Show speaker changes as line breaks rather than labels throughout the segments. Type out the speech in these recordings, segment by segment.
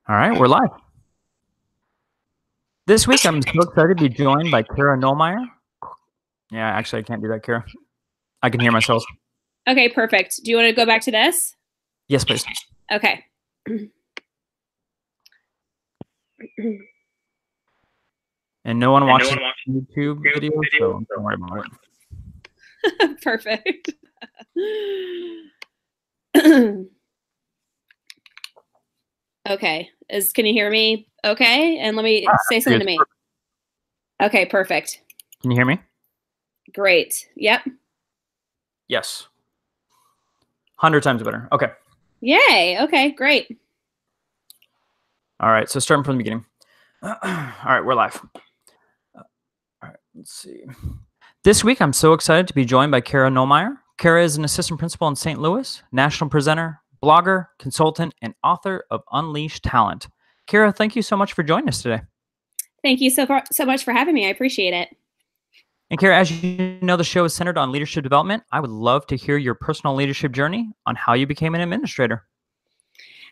All right, we're live. This week, I'm so excited to be joined by Kara Knollmeyer. Yeah, actually, I can't do that, Kara. I can hear myself.
Okay, perfect. Do you want to go back to this?
Yes, please.
Okay.
And no one watches YouTube videos, so don't worry about it.
Perfect. Okay. Can you hear me? Okay. And let me say something to me. Okay, perfect.
Can you hear me?
Great. Yep.
Yes. 100 times better. Okay.
Yay. Okay, great.
All right, so starting from the beginning. All right, we're live. All right, let's see. This week, I'm so excited to be joined by Kara Knollmeyer. Kara is an assistant principal in St. Louis, national presenter, blogger, consultant, and author of Unleashed Talent. Kara, thank you so much for joining us today.
Thank you so much for having me. I appreciate it.
And Kara, as you know, the show is centered on leadership development. I would love to hear your personal leadership journey on how you became an administrator.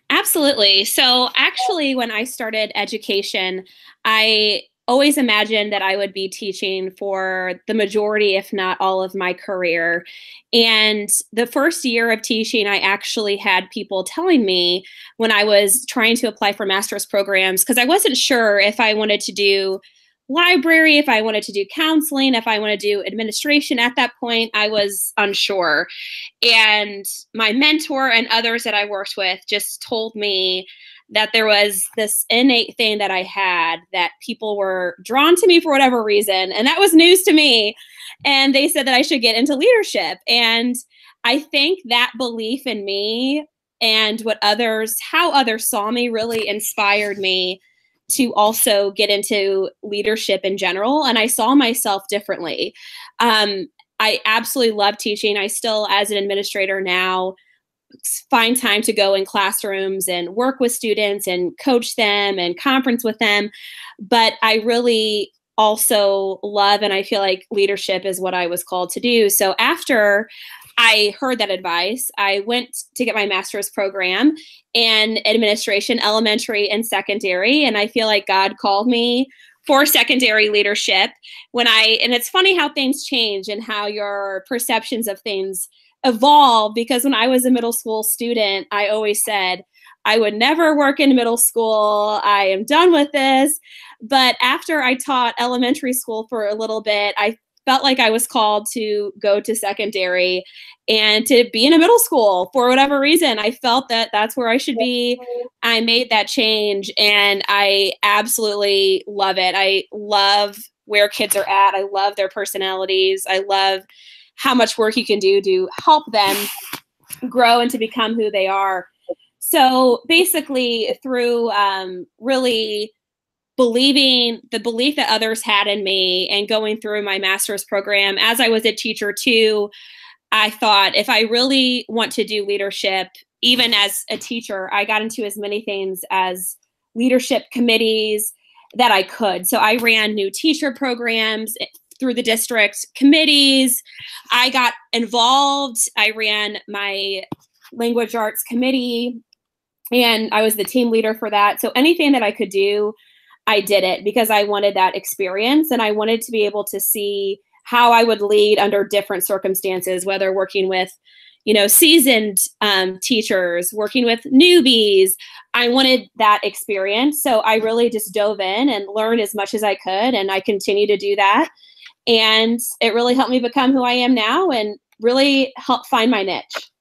Absolutely. So actually, when I started education, I always imagined that I would be teaching for the majority, if not all of my career. And the first year of teaching, I actually had people telling me when I was trying to apply for master's programs, because I wasn't sure if I wanted to do library, if I wanted to do counseling, if I want to do administration. At that point, I was unsure. And my mentor and others that I worked with just told me that there was this innate thing that I had, that people were drawn to me for whatever reason. And that was news to me. And they said that I should get into leadership. And I think that belief in me and how others saw me really inspired me to also get into leadership in general. And I saw myself differently. I absolutely love teaching. I still, as an administrator now, find time to go in classrooms and work with students and coach them and conference with them. But I really also love, and I feel like leadership is what I was called to do. So after I heard that advice, I went to get my master's program in administration, elementary and secondary. And I feel like God called me for secondary leadership and it's funny how things change and how your perceptions of things evolve, because when I was a middle school student, I always said I would never work in middle school. I am done with this. But after I taught elementary school for a little bit, I felt like I was called to go to secondary and to be in a middle school for whatever reason. I felt that that's where I should be. I made that change and I absolutely love it. I love where kids are at. I love their personalities. I love how much work you can do to help them grow and to become who they are. So basically through really believing the belief that others had in me and going through my master's program, as I was a teacher too, I thought if I really want to do leadership, even as a teacher, I got into as many things as leadership committees that I could. So I ran new teacher programs through the district committees. I got involved. I ran my language arts committee and I was the team leader for that. So anything that I could do, I did it because I wanted that experience and I wanted to be able to see how I would lead under different circumstances, whether working with, seasoned teachers, working with newbies. I wanted that experience. So I really just dove in and learned as much as I could. And I continue to do that. And it really helped me become who I am now and really help find my niche.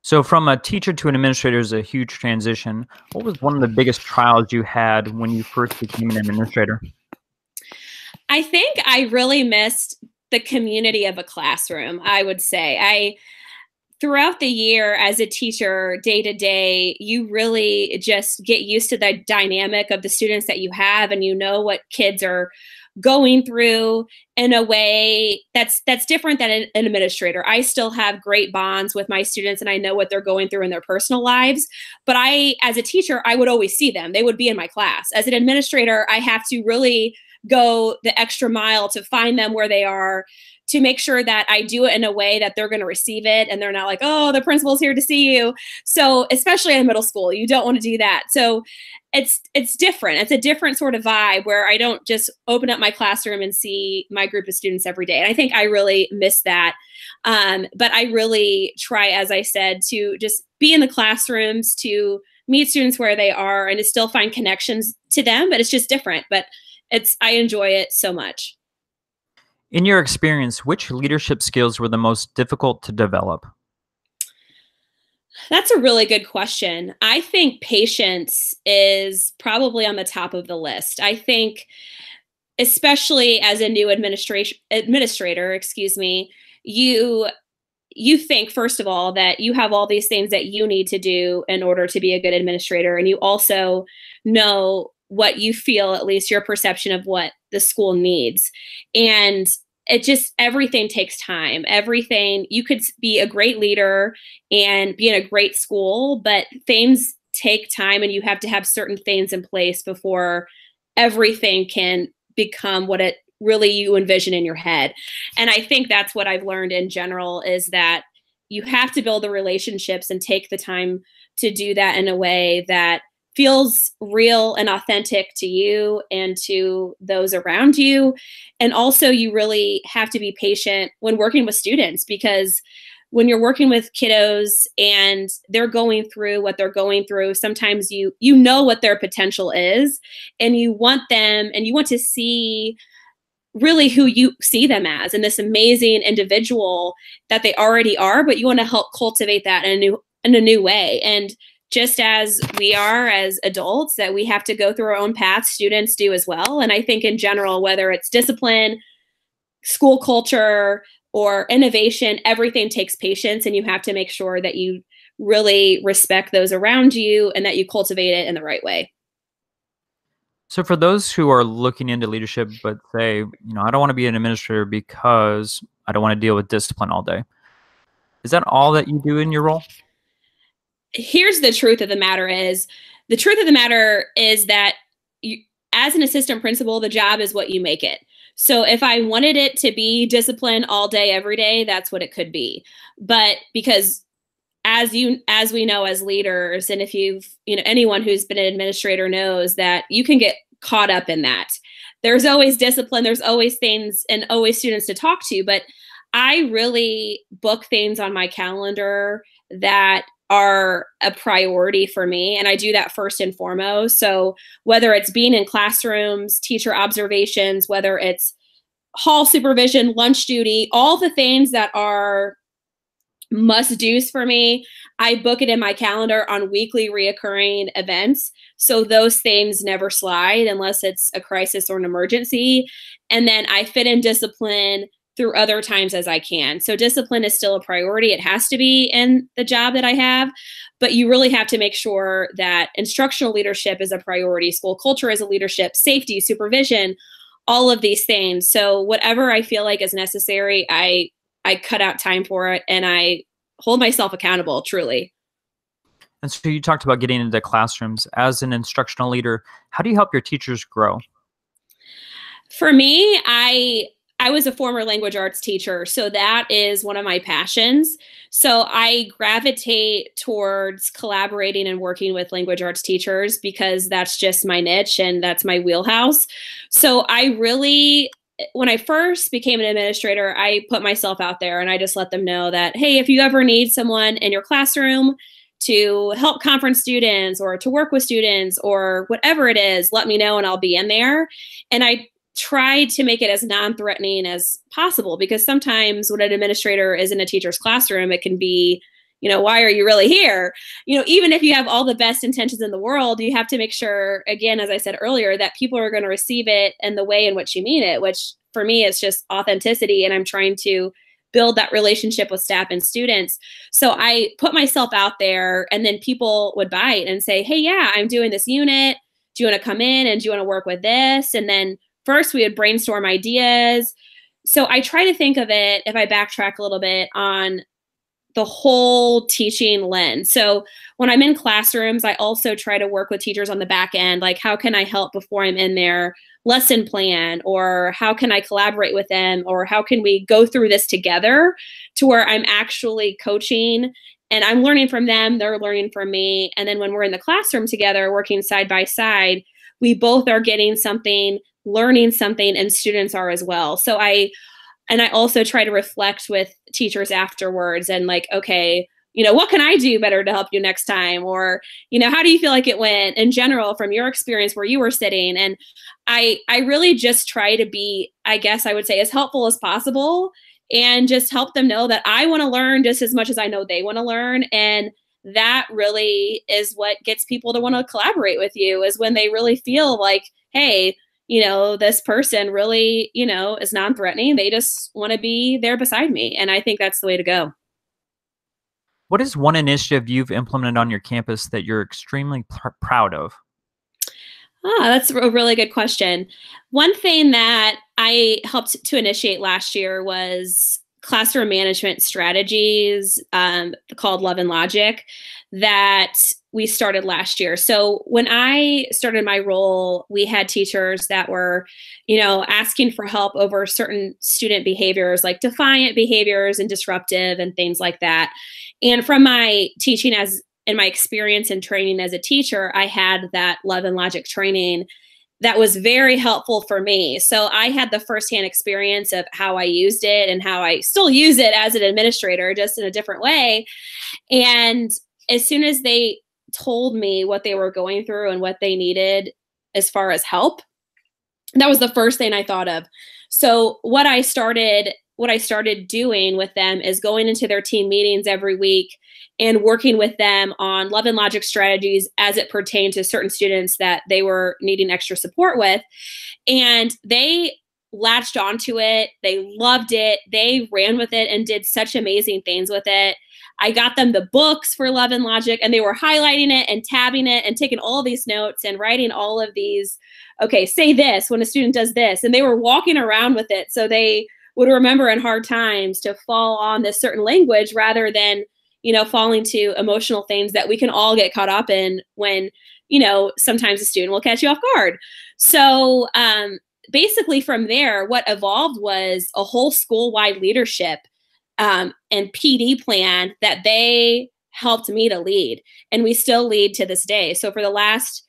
So from a teacher to an administrator is a huge transition. What was one of the biggest trials you had when you first became an administrator?
I think I really missed the community of a classroom, I would say. Throughout the year as a teacher, day to day, you really just get used to the dynamic of the students that you have, and you know what kids are going through in a way that's different than an administrator. I still have great bonds with my students and I know what they're going through in their personal lives. But as a teacher, I would always see them. They would be in my class. As an administrator, I have to really go the extra mile to find them where they are, to make sure that I do it in a way that they're going to receive it and they're not like, oh, the principal's here to see you. So especially in middle school, you don't want to do that. So it's different. It's a different sort of vibe where I don't just open up my classroom and see my group of students every day. And I think I really miss that. But I really try, as I said, to just be in the classrooms, to meet students where they are and to still find connections to them, but it's just different. But I enjoy it so much.
In your experience, which leadership skills were the most difficult to develop?
That's a really good question. I think patience is probably on the top of the list. I think, especially as a new administrator, excuse me, you think, first of all, that you have all these things that you need to do in order to be a good administrator. And you also know what you feel, at least your perception of what the school needs. And everything takes time. Everything, you could be a great leader and be in a great school, but things take time and you have to have certain things in place before everything can become what it really you envision in your head. And I think that's what I've learned in general, is that you have to build the relationships and take the time to do that in a way that feels real and authentic to you and to those around you. And also, you really have to be patient when working with students, because when you're working with kiddos and they're going through what they're going through, sometimes you know what their potential is, and you want them and you want to see really who you see them as, and this amazing individual that they already are, but you want to help cultivate that in a new way. And just as we are as adults, that we have to go through our own paths, students do as well. And I think in general, whether it's discipline, school culture, or innovation, everything takes patience, and you have to make sure that you really respect those around you and that you cultivate it in the right way.
So for those who are looking into leadership, but say, I don't want to be an administrator because I don't want to deal with discipline all day, is that all that you do in your role?
Here's the truth of the matter is that as an assistant principal, the job is what you make it. So if I wanted it to be discipline all day, every day, that's what it could be. But because as we know as leaders, and if anyone who's been an administrator knows that you can get caught up in that. There's always discipline, there's always things and always students to talk to, but I really book things on my calendar that are a priority for me. And I do that first and foremost. So whether it's being in classrooms, teacher observations, whether it's hall supervision, lunch duty, all the things that are must-dos for me, I book it in my calendar on weekly reoccurring events. So those things never slide unless it's a crisis or an emergency. And then I fit in discipline through other times as I can. So discipline is still a priority. It has to be in the job that I have, but you really have to make sure that instructional leadership is a priority. School culture is a leadership, safety, supervision, all of these things. So whatever I feel like is necessary, I cut out time for it and I hold myself accountable, truly.
And so you talked about getting into classrooms. As an instructional leader, how do you help your teachers grow?
For me, I was a former language arts teacher, so that is one of my passions. So I gravitate towards collaborating and working with language arts teachers because that's just my niche and that's my wheelhouse. So when I first became an administrator, I put myself out there and I just let them know that, hey, if you ever need someone in your classroom to help conference students or to work with students or whatever it is, let me know and I'll be in there. And I try to make it as non-threatening as possible, because sometimes when an administrator is in a teacher's classroom, it can be, why are you really here? Even if you have all the best intentions in the world, you have to make sure, again, as I said earlier, that people are going to receive it in the way in which you mean it, which for me is just authenticity. And I'm trying to build that relationship with staff and students. So I put myself out there and then people would bite and say, hey, yeah, I'm doing this unit. Do you want to come in and do you want to work with this? And then first we would brainstorm ideas. So I try to think of it, if I backtrack a little bit, on the whole teaching lens. So when I'm in classrooms, I also try to work with teachers on the back end. Like, how can I help before I'm in their lesson plan? Or how can I collaborate with them? Or how can we go through this together to where I'm actually coaching and I'm learning from them, they're learning from me. And then when we're in the classroom together, working side by side, we both are getting something, learning something, and students are as well. So I also try to reflect with teachers afterwards and like, okay, what can I do better to help you next time? Or, how do you feel like it went in general from your experience where you were sitting? And I really just try to be, I guess I would say, as helpful as possible and just help them know that I want to learn just as much as I know they want to learn. And that really is what gets people to want to collaborate with you, is when they really feel like, hey, this person really, is non-threatening. They just want to be there beside me. And I think that's the way to go.
What is one initiative you've implemented on your campus that you're extremely proud of?
That's a really good question. One thing that I helped to initiate last year was classroom management strategies called Love and Logic that we started last year. So when I started my role, we had teachers that were, asking for help over certain student behaviors like defiant behaviors and disruptive and things like that. And from my teaching in my experience and training as a teacher, I had that Love and Logic training that was very helpful for me. So I had the firsthand experience of how I used it and how I still use it as an administrator, just in a different way. And as soon as they told me what they were going through and what they needed as far as help, that was the first thing I thought of. So what I started doing with them is going into their team meetings every week and working with them on Love and Logic strategies as it pertained to certain students that they were needing extra support with. And they latched onto it. They loved it. They ran with it and did such amazing things with it. I got them the books for Love and Logic, and they were highlighting it and tabbing it and taking all these notes and writing all of these, okay, say this when a student does this. And they were walking around with it so they would remember in hard times to fall on this certain language rather than, falling to emotional things that we can all get caught up in when, sometimes a student will catch you off guard. So basically from there, what evolved was a whole school-wide leadership and PD plan that they helped me to lead. And we still lead to this day. So for the last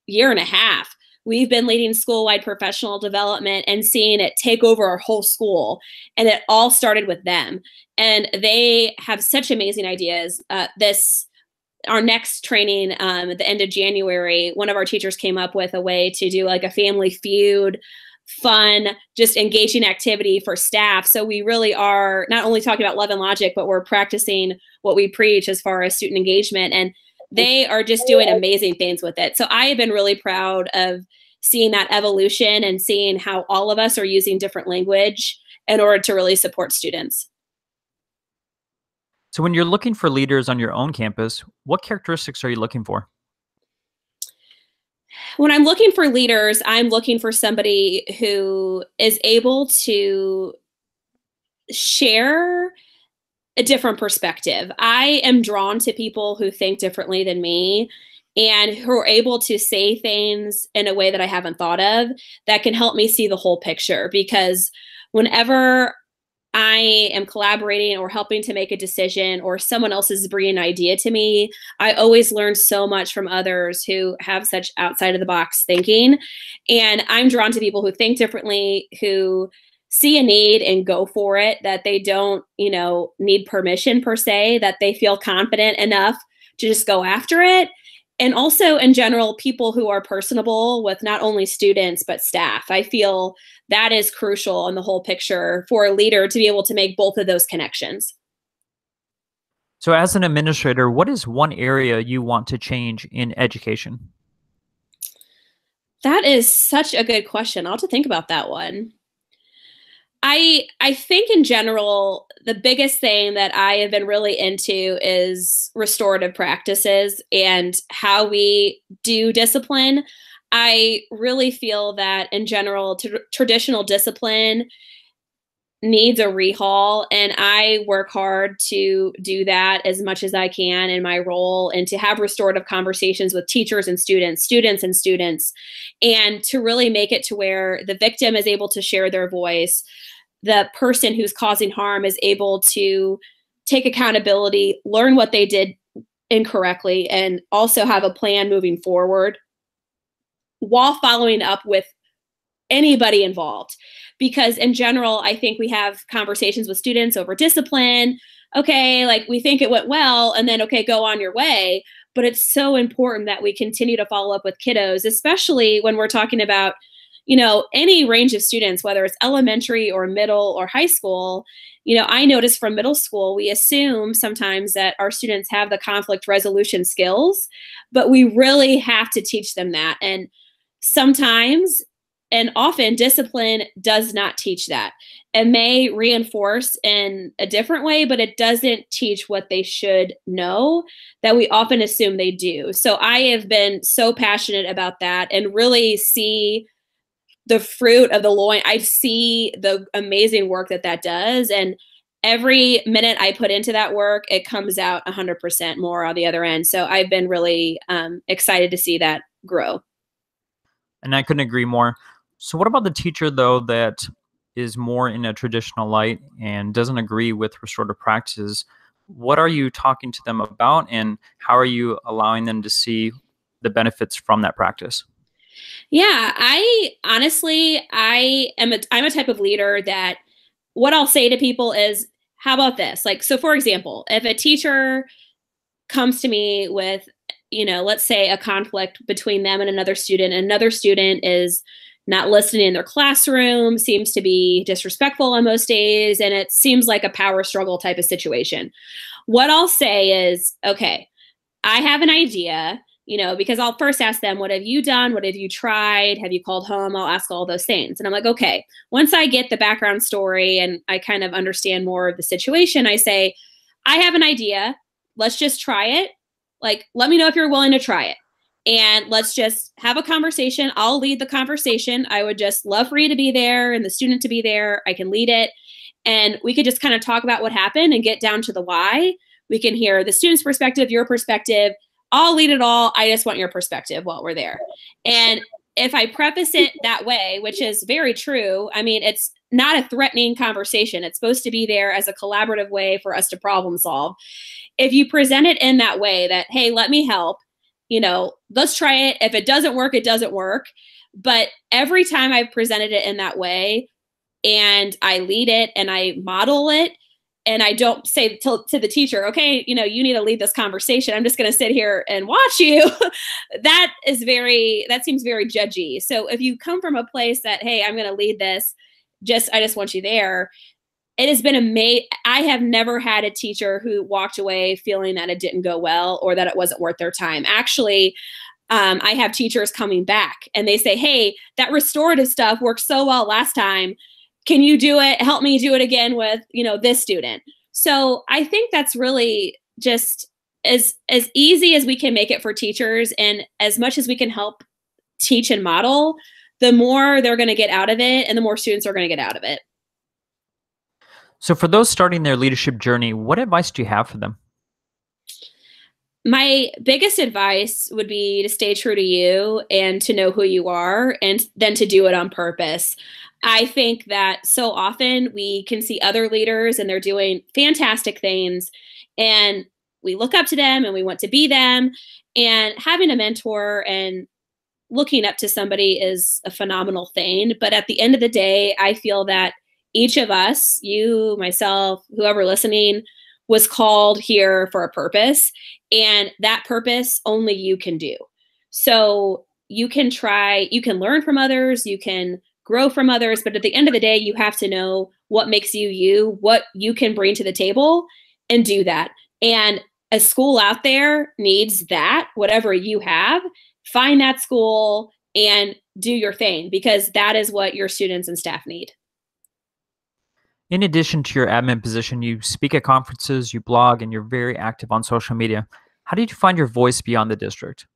year and a half, we've been leading school-wide professional development and seeing it take over our whole school. And it all started with them. And they have such amazing ideas. Our next training at the end of January, one of our teachers came up with a way to do like a family feud, fun, just engaging activity for staff. So we really are not only talking about Love and Logic, but we're practicing what we preach as far as student engagement. And they are just doing amazing things with it. So I have been really proud of seeing that evolution and seeing how all of us are using different language in order to really support students.
So when you're looking for leaders on your own campus, what characteristics are you looking for?
When I'm looking for leaders, I'm looking for somebody who is able to share a different perspective. I am drawn to people who think differently than me and who are able to say things in a way that I haven't thought of that can help me see the whole picture. Because whenever I am collaborating or helping to make a decision or someone else is bringing an idea to me, I always learn so much from others who have such outside of the box thinking. And I'm drawn to people who think differently, who see a need and go for it, that they don't, need permission per se, that they feel confident enough to just go after it. And also in general, people who are personable with not only students, but staff. I feel that is crucial in the whole picture for a leader to be able to make both of those connections.
So as an administrator, what is one area you want to change in education?
That is such a good question. I'll have to think about that one. I think in general, the biggest thing that I have been really into is restorative practices and how we do discipline. I really feel that in general, traditional discipline needs a rehaul, and I work hard to do that as much as I can in my role, and to have restorative conversations with teachers and students, and to really make it to where the victim is able to share their voice, the person who's causing harm is able to take accountability, learn what they did incorrectly, and also have a plan moving forward while following up with anybody involved. Because in general, I think we have conversations with students over discipline. Okay, like we think it went well, and then, okay, go on your way. But it's so important that we continue to follow up with kiddos, especially when we're talking about, any range of students, whether it's elementary or middle or high school. I notice from middle school, we assume sometimes that our students have the conflict resolution skills, but we really have to teach them that. And sometimes, and often, discipline does not teach that. It may reinforce in a different way, but it doesn't teach what they should know that we often assume they do. So I have been so passionate about that, and really see the fruit of the loin. I see the amazing work that does. And every minute I put into that work, it comes out 100% more on the other end. So I've been really excited to see that grow.
And I couldn't agree more. So what about the teacher, though, that is more in a traditional light and doesn't agree with restorative practices? What are you talking to them about, and how are you allowing them to see the benefits from that practice?
Yeah, I'm a type of leader that what I'll say to people is, how about this? Like, so for example, if a teacher comes to me with, let's say a conflict between them and another student is not listening in their classroom, seems to be disrespectful on most days, and it seems like a power struggle type of situation. What I'll say is, okay, I have an idea, because I'll first ask them, what have you done? What have you tried? Have you called home? I'll ask all those things. And I'm like, okay, once I get the background story and I kind of understand more of the situation, I say, I have an idea. Let's just try it. Like, let me know if you're willing to try it. And let's just have a conversation. I'll lead the conversation. I would just love for you to be there and the student to be there. I can lead it. And we could just kind of talk about what happened and get down to the why. We can hear the student's perspective, your perspective. I'll lead it all. I just want your perspective while we're there. And if I preface it that way, which is very true, I mean, it's not a threatening conversation. It's supposed to be there as a collaborative way for us to problem solve. If you present it in that way, that, hey, let me help, let's try it. If it doesn't work, it doesn't work. But every time I've presented it in that way, and I lead it and I model it, and I don't say to the teacher, okay, you need to lead this conversation, I'm just going to sit here and watch you. That seems very judgy. So if you come from a place that, hey, I'm going to lead this, I just want you there. It has been amazing. I have never had a teacher who walked away feeling that it didn't go well or that it wasn't worth their time. Actually, I have teachers coming back and they say, hey, that restorative stuff worked so well last time. Can you do it? Help me do it again with, this student. So I think that's really just as easy as we can make it for teachers, and as much as we can help teach and model, the more they're going to get out of it and the more students are going to get out of it.
So for those starting their leadership journey, what advice do you have for them?
My biggest advice would be to stay true to you and to know who you are, and then to do it on purpose. I think that so often we can see other leaders and they're doing fantastic things, and we look up to them and we want to be them. And having a mentor and looking up to somebody is a phenomenal thing. But at the end of the day, I feel that each of us, you, myself, whoever listening, was called here for a purpose, and that purpose only you can do. So you can learn from others, you can grow from others, but at the end of the day, you have to know what makes you you, what you can bring to the table, and do that. And a school out there needs that, whatever you have, find that school and do your thing, because that is what your students and staff need.
In addition to your admin position, you speak at conferences, you blog, and you're very active on social media. How did you find your voice beyond the district?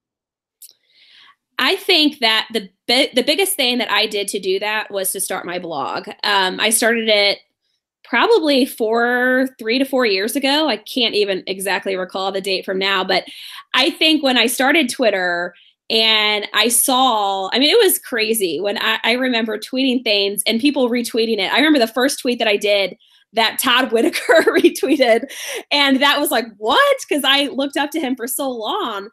I think that the biggest thing that I did to do that was to start my blog. I started it probably 3 to 4 years ago. I can't even exactly recall the date from now, but I think when I started Twitter and I saw, I mean, it was crazy when I remember tweeting things and people retweeting it. I remember the first tweet that I did that Todd Whitaker retweeted. And that was like, what? Because I looked up to him for so long.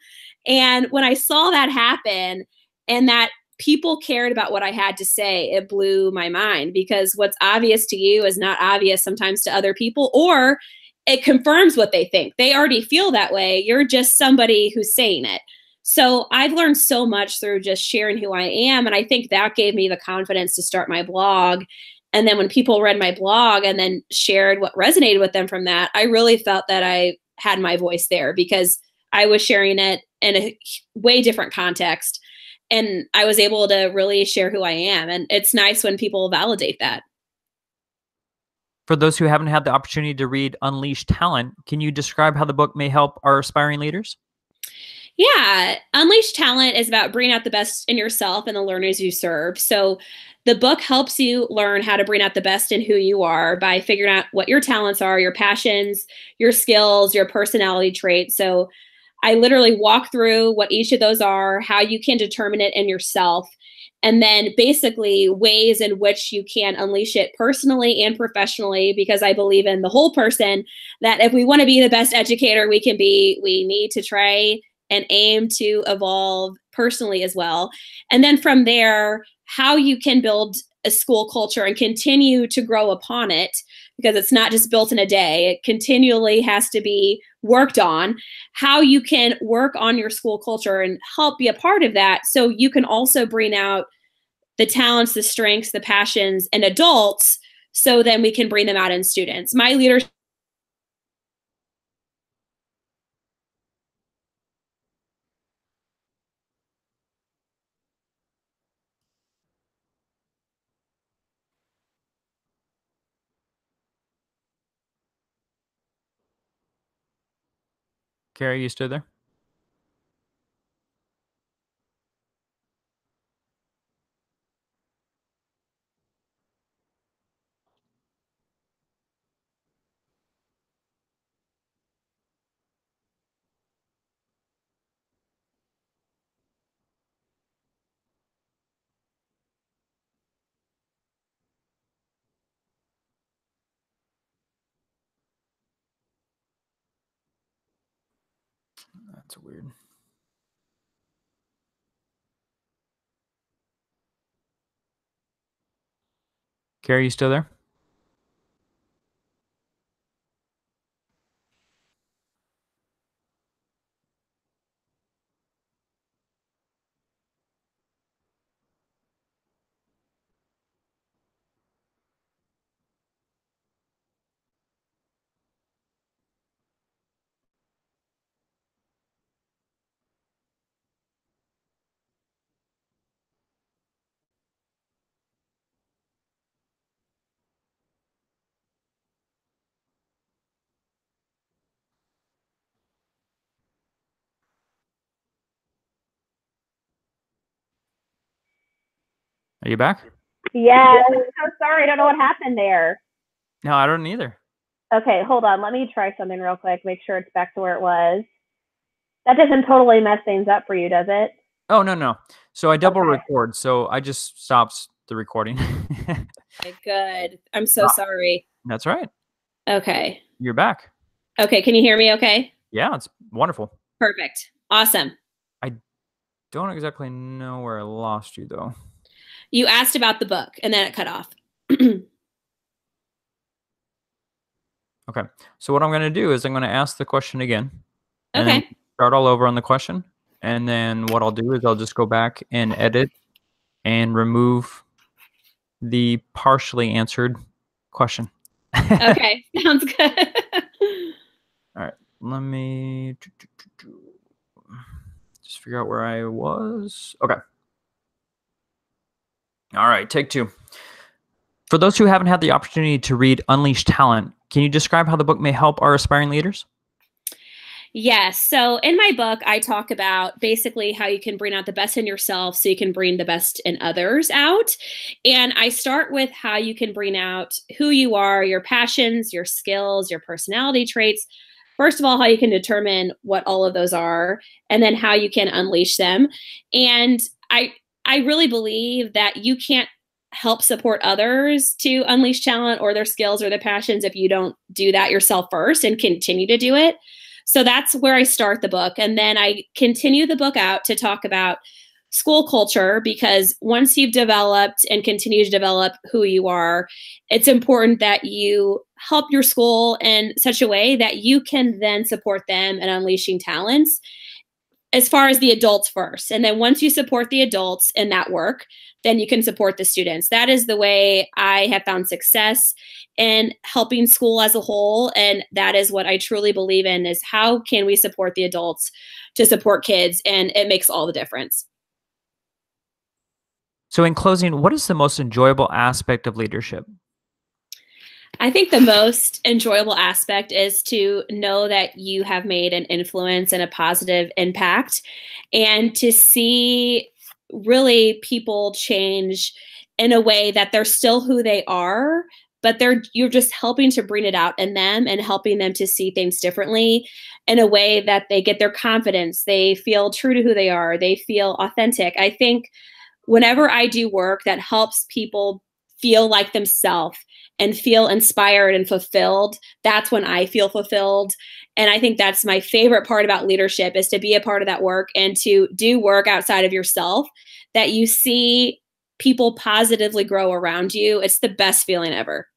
And when I saw that happen and that people cared about what I had to say, it blew my mind, because what's obvious to you is not obvious sometimes to other people, or it confirms what they think. They already feel that way. You're just somebody who's saying it. So I've learned so much through just sharing who I am. And I think that gave me the confidence to start my blog. And then when people read my blog and then shared what resonated with them from that, I really felt that I had my voice there, because I was sharing it in a way different context. And I was able to really share who I am. And it's nice when people validate that.
For those who haven't had the opportunity to read Unleash Talent, can you describe how the book may help our aspiring leaders?
Yeah, Unleash Talent is about bringing out the best in yourself and the learners you serve. So the book helps you learn how to bring out the best in who you are by figuring out what your talents are, your passions, your skills, your personality traits. So I literally walk through what each of those are, how you can determine it in yourself, and then basically ways in which you can unleash it personally and professionally, because I believe in the whole person, that if we want to be the best educator we can be, we need to try and aim to evolve personally as well. And then from there, how you can build a school culture and continue to grow upon it, because it's not just built in a day. It continually has to be worked on. How you can work on your school culture and help be a part of that, so you can also bring out the talents, the strengths, the passions in adults, so then we can bring them out in students. My leadership.
Carrie, you still there? That's weird. Carrie, you still there? Are you back?
Yes. I'm so sorry. I don't know what happened there.
No, I don't either.
Okay, hold on. Let me try something real quick. Make sure it's back to where it was. That doesn't totally mess things up for you, does it?
Oh, no. So I double record, so I just stopped the recording.
Okay, good. I'm so sorry.
That's right.
Okay.
You're back.
Okay, can you hear me okay?
Yeah, it's wonderful.
Perfect. Awesome.
I don't exactly know where I lost you, though.
You asked about the book, and then it cut off.
Okay, so what I'm going to do is I'm going to ask the question again. And
Okay.
then start all over on the question. And then what I'll do is I'll just go back and edit and remove the partially answered question.
Okay, sounds good.
All right, let me just figure out where I was. Okay. All right, take two. For those who haven't had the opportunity to read Unleash Talent, can you describe how the book may help our aspiring leaders?
Yes. So in my book, I talk about basically how you can bring out the best in yourself so you can bring the best in others out. And I start with how you can bring out who you are, your passions, your skills, your personality traits. First of all, how you can determine what all of those are, and then how you can unleash them. And I really believe that you can't help support others to unleash talent or their skills or their passions if you don't do that yourself first and continue to do it. So that's where I start the book. And then I continue the book out to talk about school culture, because once you've developed and continue to develop who you are, it's important that you help your school in such a way that you can then support them in unleashing talents as far as the adults first. And then once you support the adults in that work, then you can support the students. That is the way I have found success in helping school as a whole. And that is what I truly believe in, is how can we support the adults to support kids? And it makes all the difference.
So in closing, what is the most enjoyable aspect of leadership?
I think the most enjoyable aspect is to know that you have made an influence and a positive impact, and to see really people change in a way that they're still who they are, but you're just helping to bring it out in them and helping them to see things differently in a way that they get their confidence, they feel true to who they are, they feel authentic. I think whenever I do work that helps people feel like themselves and feel inspired and fulfilled, that's when I feel fulfilled. And I think that's my favorite part about leadership, is to be a part of that work and to do work outside of yourself that you see people positively grow around you. It's the best feeling ever.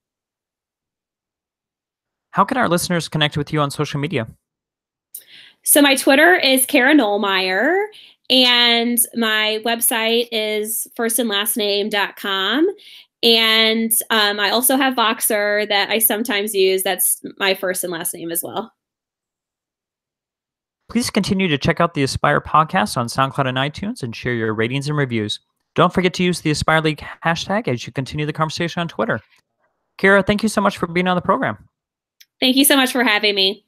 How can our listeners connect with you on social media?
So my Twitter is Kara Knollmeyer, and my website is firstandlastname.com. And I also have Voxer that I sometimes use. That's my first and last name as well.
Please continue to check out the Aspire podcast on SoundCloud and iTunes and share your ratings and reviews. Don't forget to use the Aspire League hashtag as you continue the conversation on Twitter. Kara, thank you so much for being on the program.
Thank you so much for having me.